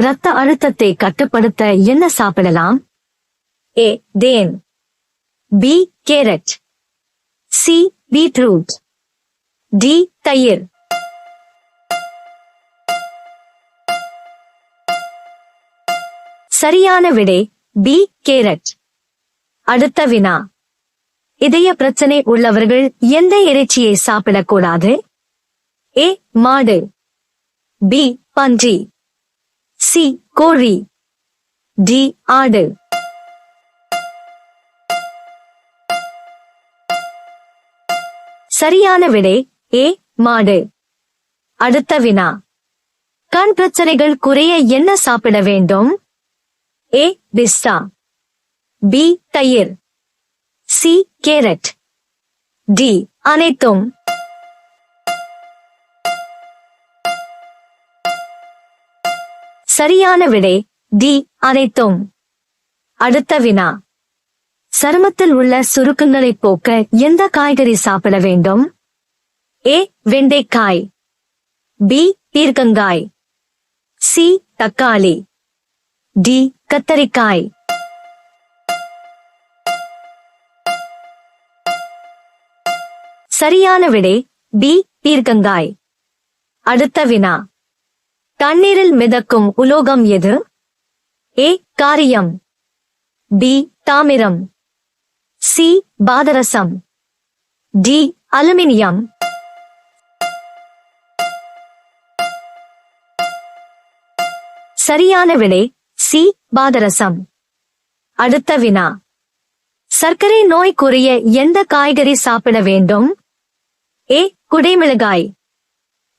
இரத்த அழுத்தத்தை கட்டுப்படுத்த என்ன சாப்பிடலாம்? ஏ தேன், B carrot, C beetroot, D தயிர். சரியான விடை பி கேரட். அடுத்த வினா, இதய பிரச்சனை உள்ளவர்கள் எந்த இறைச்சியை சாப்பிடக்கூடாது? ஏ மாடு, பி பன்றி, சி கோழி, டி ஆடு. சரியான விடை ஏ மாடு. அடுத்த வினா, கண் பிரச்சனைகள் குறைய என்ன சாப்பிட வேண்டும்? ஏ பிஸ்தா, பி தயிர், சி கேரட், டி அனைத்தும். சரியான விடை டி அனைத்தும். அடுத்த வினா, சருமத்தில் உள்ள சுருக்கங்களை போக்க எந்த காய்கறி சாப்பிட வேண்டும்? ஏ வெண்டைக்காய், பி பீர்க்கங்காய், சி தக்காளி, டி கத்தரிக்காய். சரியான விடை பி பீர்க்கங்காய். அடுத்த வினா, தண்ணீரில் மிதக்கும் உலோகம் எது? ஏ காரியம், பி தாமிரம், சி பாதரசம், டி அலுமினியம். சரியான விடை சி பாதரசம். அடுத்த வினா, சர்க்கரை நோய் குறைய எந்த காய்கறி சாப்பிட வேண்டும்? ஏ குடைமிளகாய்,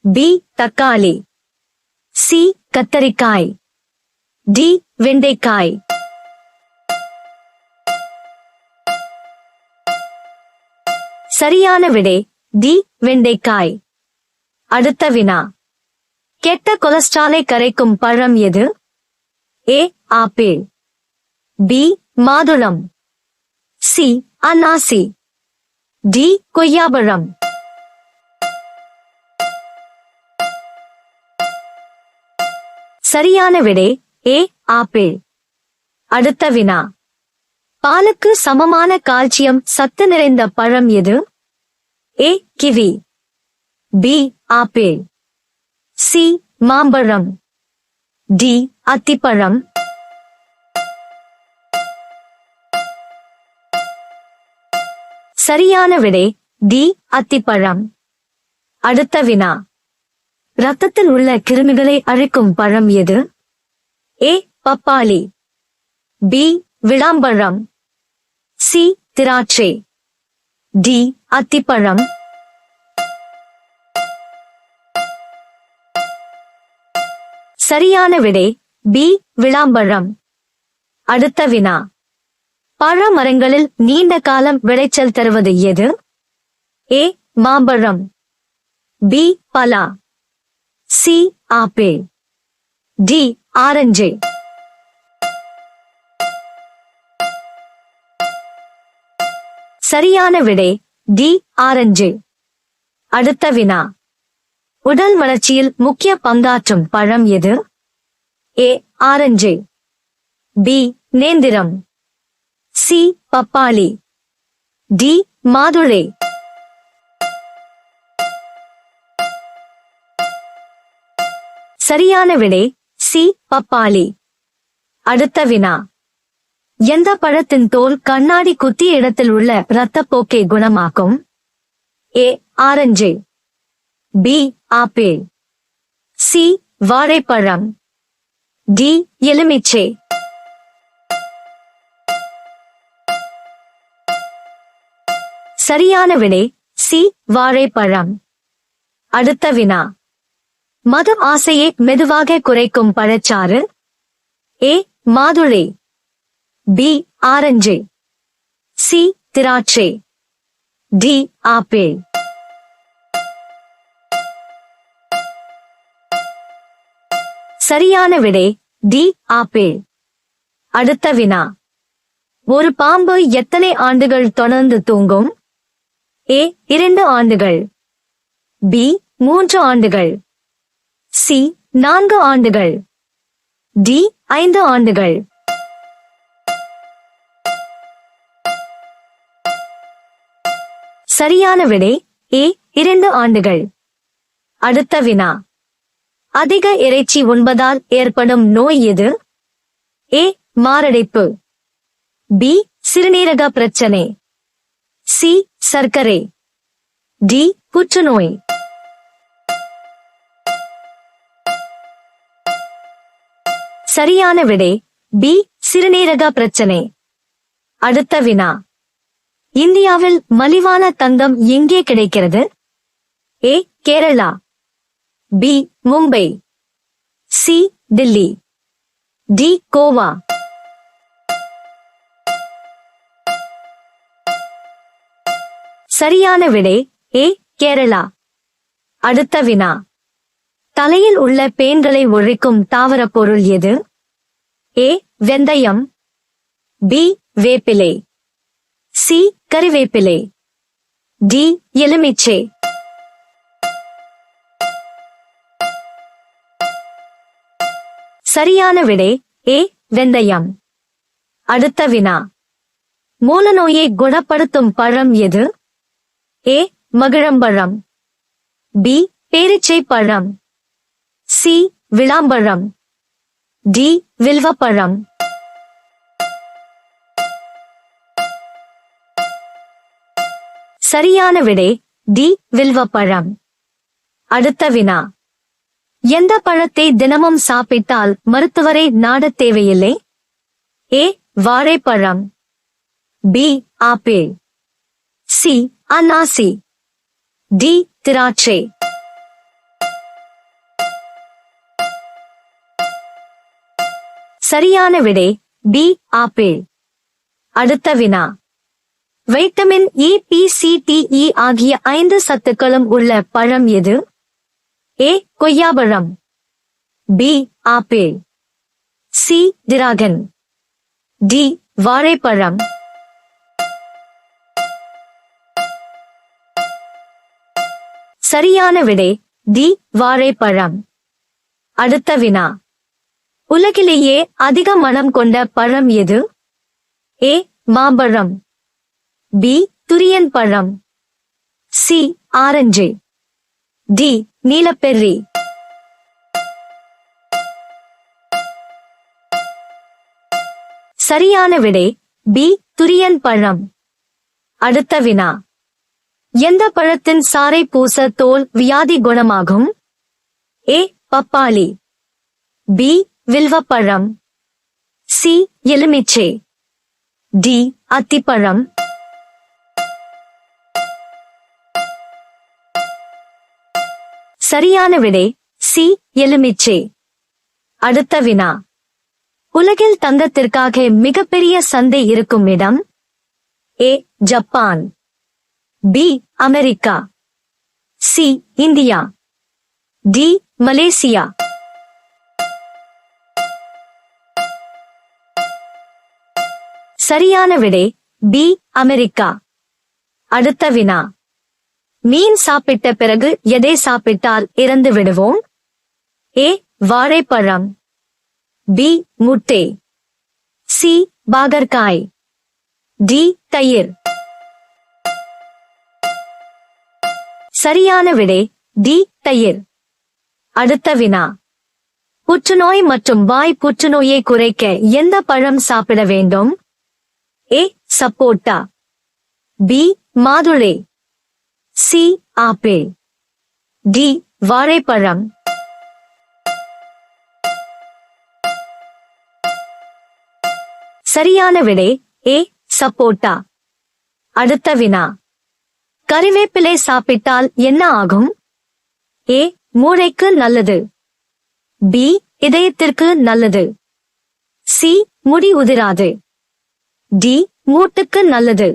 பி தக்காளி, சி கத்தரிக்காய், டி வெண்டைக்காய். சரியான விடை டி வெண்டைக்காய். அடுத்த வினா, கெட்ட கொலஸ்ட்ராலை கரைக்கும் பழம் எது? ஏ ஆப்பிள், பி மாதுளம், சி அன்னாசி, டி கொய்யாப்பழம். சரியான விடை ஏ ஆப்பிள். அடுத்த வினா, பாலுக்கு சமமான கால்சியம் சத்து நிறைந்த பழம் எது? ஏ கிவி, பி ஆப்பிள், சி மாம்பழம், டி அத்திப்பழம். சரியான விடை டி அத்திப்பழம். அடுத்த வினா, இரத்தத்தில் உள்ள கிருமிகளை அழிக்கும் பழம் எது? ஏ பப்பாளி, பி விளாம்பழம், சி திராட்சை, டி அத்திப்பழம். சரியான விடை பி விளாம்பழம். அடுத்த வினா, பழ மரங்களில் நீண்ட காலம் விளைச்சல் தருவது எது? ஏ மாம்பழம், பி பலா, சி ஆப்பிள், டி ஆரஞ்சு. சரியான விடை டி ஆரஞ்சு. அடுத்த வினா, உடல் வளர்ச்சியில் முக்கிய பங்காற்றும் பழம் எது? ஏ ஆரஞ்சு, பி நேந்திரம், சி பப்பாளி, டி மாதுளை. சரியான விடை சி பப்பாளி. அடுத்த வினா, எந்த பழத்தின் தோல் கண்ணாடி குத்திய இடத்தில் உள்ள இரத்தப்போக்கை குணமாக்கும்? ஏ ஆரஞ்சு, பி ஆப்பிள், சி வாழைப்பழம், டி எலுமிச்சை. சரியான விடை சி வாழைப்பழம். அடுத்த வினா, மது ஆசையை மெதுவாக குறைக்கும் பழச்சாறு? ஏ மாதுளை, பி ஆரஞ்சு, சி திராட்சை, டி ஆப்பிள். சரியான விடை டி ஆப்பிள். அடுத்த வினா, ஒரு பாம்பு எத்தனை ஆண்டுகள் தொடர்ந்து தூங்கும்? ஏ 2 ஆண்டுகள், பி 3 ஆண்டுகள், சி 4 ஆண்டுகள், டி 5 ஆண்டுகள். சரியான விடை ஏ 2 ஆண்டுகள். அடுத்த வினா. அதிக இறைச்சி உண்பதால் ஏற்படும் நோய் எது? ஏ மாரடைப்பு, பி சிறுநீரக பிரச்சனை, சி சர்க்கரை, டி புற்றுநோய். சரியான விடை பி சிறுநீரக பிரச்சனை. அடுத்த வினா. இந்தியாவில் மலிவான தங்கம் எங்கே கிடைக்கிறது? A Kerala, B Mumbai, C Delhi, D Goa. சரியான விடை ஏ கேரளா. அடுத்த வினா. தலையில் உள்ள பேன்களை ஒழிக்கும் தாவரப் பொருள் எது? ஏ வெந்தயம், பி வேப்பிலை, சி கறிவேப்பிலை, டி எலுமிச்சை. சரியான விடை ஏ வெந்தயம். அடுத்த வினா. மூலநோயை குணப்படுத்தும் பழம் எது? ஏ மகிழம்பழம், பி பேரிச்சை பழம், சி விளாம்பழம், டி வில்வப்பழம். சரியான விடை டி வில்வப்பழம். அடுத்த வினா. எந்த பழத்தை தினமும் சாப்பிட்டால் மருத்துவரை நாடத் தேவையில்லை? ஏ வாழைப்பழம், பி ஆப்பிள், சி அன்னாசி, டி திராட்சை. சரியான விடை பி ஆப்பிள். அடுத்த வினா. Vitamin E B C D E ஆகிய 5 சத்துக்களும் உள்ள பழம் எது? ஏ கொய்யாப்பழம், B apple, C dragon, D வாழைப்பழம். சரியான விடை டி வாழைப்பழம். அடுத்த வினா. உலகிலேயே அதிக மணம் கொண்ட பழம் எது? ஏ மாம்பழம், பி துரியன் பழம், சி ஆரஞ்சு, டி நீலப்பெர்ரி. சரியான விடை பி துரியன் பழம். அடுத்த வினா. எந்த பழத்தின் சாறை பூச தோல் வியாதி குணமாகும்? ஏ பப்பாளி, பி வில்வப்பழம், சி எலுமிச்சை, டி அத்திப்பழம். சரியான விடை சி எலுமிச்சை. அடுத்த வினா. உலகில் தங்கத்திற்காக மிகப்பெரிய சந்தை இருக்கும் இடம்? A Japan, B America, C India, D Malaysia. சரியான விடை பி அமெரிக்கா. அடுத்த வினா. மீன் சாப்பிட்ட பிறகு எதை சாப்பிட்டால் இறந்து விடுவோம்? ஏ வாழைப்பழம், பி முட்டை, சி பாகற்காய், டி தயிர். சரியான விடை டி தயிர். அடுத்த வினா. புற்றுநோய் மற்றும் வாய் புற்றுநோயை குறைக்க எந்த பழம் சாப்பிட வேண்டும்? ஏ சப்போட்டா, பி மாதுளை, சி ஆப்பிள், டி வாழைப்பழம். சரியான விடை ஏ சப்போட்டா. அடுத்த வினா. கறிவேப்பிலை சாப்பிட்டால் என்ன ஆகும்? ஏ மூளைக்கு நல்லது, பி இதயத்திற்கு நல்லது, சி முடி உதிராது, டி மூட்டுக்கு நல்லது.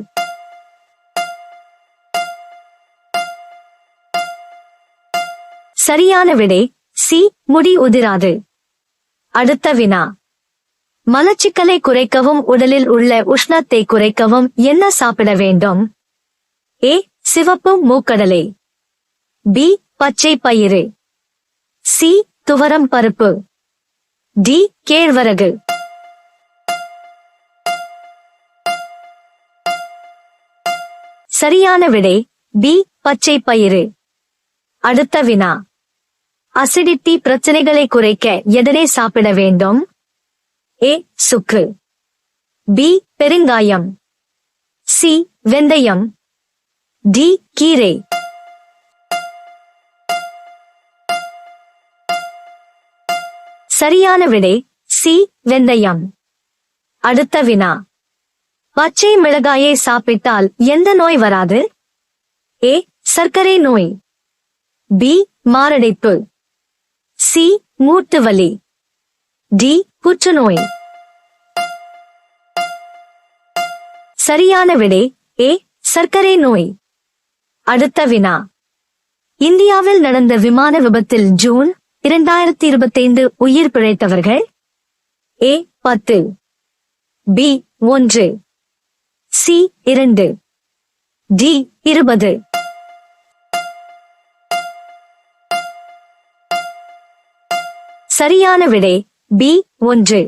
சரியான விடை சி முடி உதிராது. அடுத்த வினா. மலச்சிக்கலை குறைக்கவும் உடலில் உள்ள உஷ்ணத்தை குறைக்கவும் என்ன சாப்பிட வேண்டும்? ஏ சிவப்பு மூக்கடலை, பி பச்சை பயிறு, சி துவரம் பருப்பு, டி கேழ்வரகு. சரியான விடை பி பச்சை பயிறு. அடுத்த வினா. அசிடிட்டி பிரச்சனைகளை குறைக்க எதனை சாப்பிட வேண்டும்? ஏ சுக்கு, பி பெருங்காயம், சி வெந்தயம், டி கீரை. சரியான விடை சி வெந்தயம். அடுத்த வினா. பச்சை மிளகாயை சாப்பிட்டால் எந்த நோய் வராது? ஏ சர்க்கரை நோய், பி மாரடைப்பு, சி மூட்டு வலி, டி புற்றுநோய். சரியான விடை ஏ சர்க்கரை நோய். அடுத்த வினா. இந்தியாவில் நடந்த விமான விபத்தில் ஜூன் 2025 உயிர் பிழைத்தவர்கள்? ஏ 10, பி 1, சி 2, டி 20. சரியான விடை பி 1.